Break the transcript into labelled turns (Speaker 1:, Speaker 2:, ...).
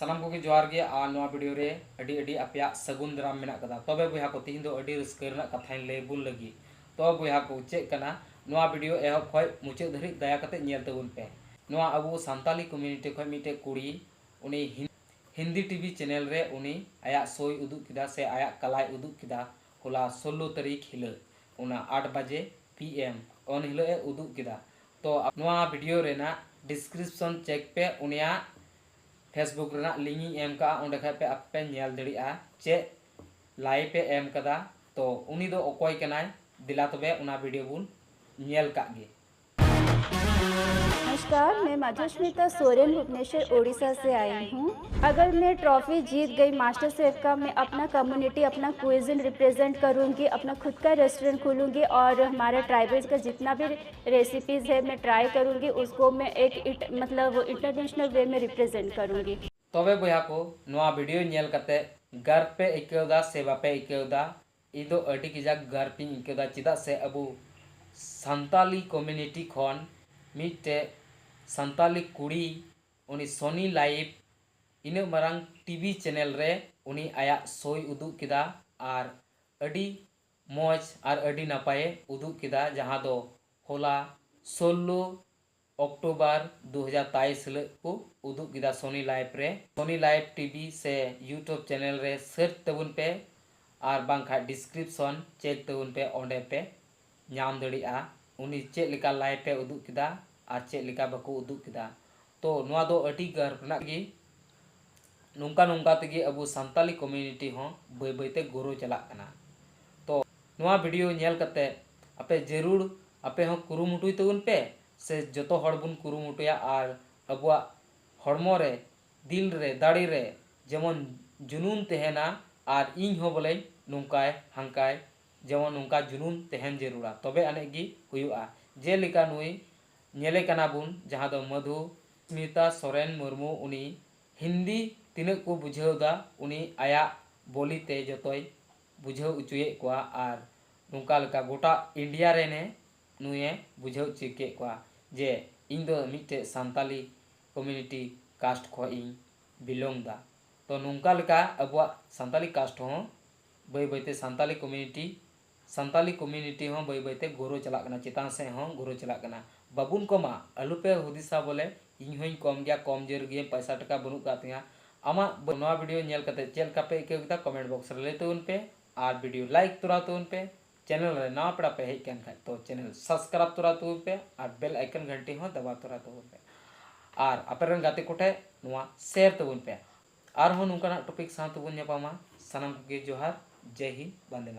Speaker 1: सानाम को जोहार गे आ नवा वीडियो रे अडी अडी अपया सगुन दाराम मेना कदा तबे बुया को तीन दो अडी रस्क रना कथाइन ले बुन लगी तो बुया को चेक कना नवा वीडियो एहब खय मुचे धरि दया कते नेल तबुन पे नवा अबु सांताली कम्युनिटी खय मिटे कुड़ी उनी हिंदी टीवी चैनल रे उनी आया सोई उदुग किदा से आया कलाई उदुग किदा होला 16 तारीख हिलो उना 8 बजे PM ऑन हिलो ए उदुग किदा तो नवा वीडियो रेना डिस्क्रिप्शन चेक पे उनिया फेसबुक रेना लिंक एम का ओंडे खाय पे आपे नेल दड़िया चे लाइव पे एम कदा तो उनी दो ओकोय कनाय दिला तबे उना वीडियो बुन नेल कागे।
Speaker 2: नमस्कार, मैं मधुस्मिता सोरेन भुवनेश्वर उड़ीसा से आई हूँ। अगर मैं ट्रॉफी जीत गई मास्टर शेफ का, मैं अपना कम्युनिटी, अपना क्विज़न रिप्रेजेंट करूँगी, अपना खुद का रेस्टोरेंट खोलूँगी और हमारा ट्राइबल्स का जितना भी रेसिपीज़ है मैं ट्राई करूँगी, उसको मैं एक मतलब इंटरनेशनल वे में रिप्रेजेंट करूँगी।
Speaker 1: तबे बया को नवा वीडियो नेल कते गर्व पे इकदा से बापे इकदा इदो अडी किजाक गर्व पे इकदा चिदा से अबु सांताली कम्युनिटी खन मिटे सांताली कुड़ी उनी सोनी लाइव इन मरंग टीवी चैनल रे उनी आया सोई उदुग किदा आर अडी मौज आर अडी नापाए उदुग किदा जहां दो होला 16 अक्टूबर 2023 को उदुग किदा सोनी लाइव रे सोनी लाइव टीवी से यूट्यूब चैनल रे सर्च तबुन पे आर बांखा डिस्क्रिप्शन चेक तबुन पे ओंडे पे नाम दड़िया उनी चे लिका लाइव पे उदुग किदा आर चे लिका बको उदुग किदा तो नवा दो अडी गर्व ना गी नुंका नुंका तगी अबु सांताली कम्युनिटी हो बय बयते गुरु चला कना तो नवा वीडियो नेल कते आपे जरूर आपे हो कुरुमुटुय तबुन पे से जतो हड़ बुन कुरुमुटुया आर अबुआ हड़मो रे दिल रे दाड़ी रे जेमन जुनून तेहना आर इन हो बोले नुंकाय हंकाय जेमन नुंका जुनून तेहन जरूरा तबे अने गी हुयुआ जेलिका नुई नेले कना बुन जहां दो मधु स्मिता सोरेन मुर्मू उनी हिंदी तिने को बुझेवदा उनी आया बोलीते जतोय बुझेव उचुये कोआ आर नुंका लका गोटा इंडिया रे ने नुए बुझेव चिके कोआ जे इन दो मिटे सांताली कम्युनिटी कास्ट खो इन बिलोंग दा तो नुंका लका अबुआ सांताली कास्ट हो बय बयते सांताली कम्युनिटी हो बय बयते गोरो चला कना चितान से हो गोरो चला कना बाबुन कोमा अलुपे हुदिसा बोले इन होई कम गया कम जर गए पैसा टका बनु कातिया आमा नवा वीडियो नेल कते चेल कापे इकेगता कमेंट बॉक्स रे लेते उन पे आर वीडियो लाइक तुरा तो उन पे चैनल रे नवा पड़ा पे हेक खाय तो चैनल सब्सक्राइब तुरा तो उन पे आर बेल आइकन घंटी हो दबा तुरा तो उन पे आर अपेरन गाते कोठे नवा शेयर तो उन पे आर हो नुका टॉपिक साथ बुन नेपामा सनम के जोहार जय हिंद वंदे।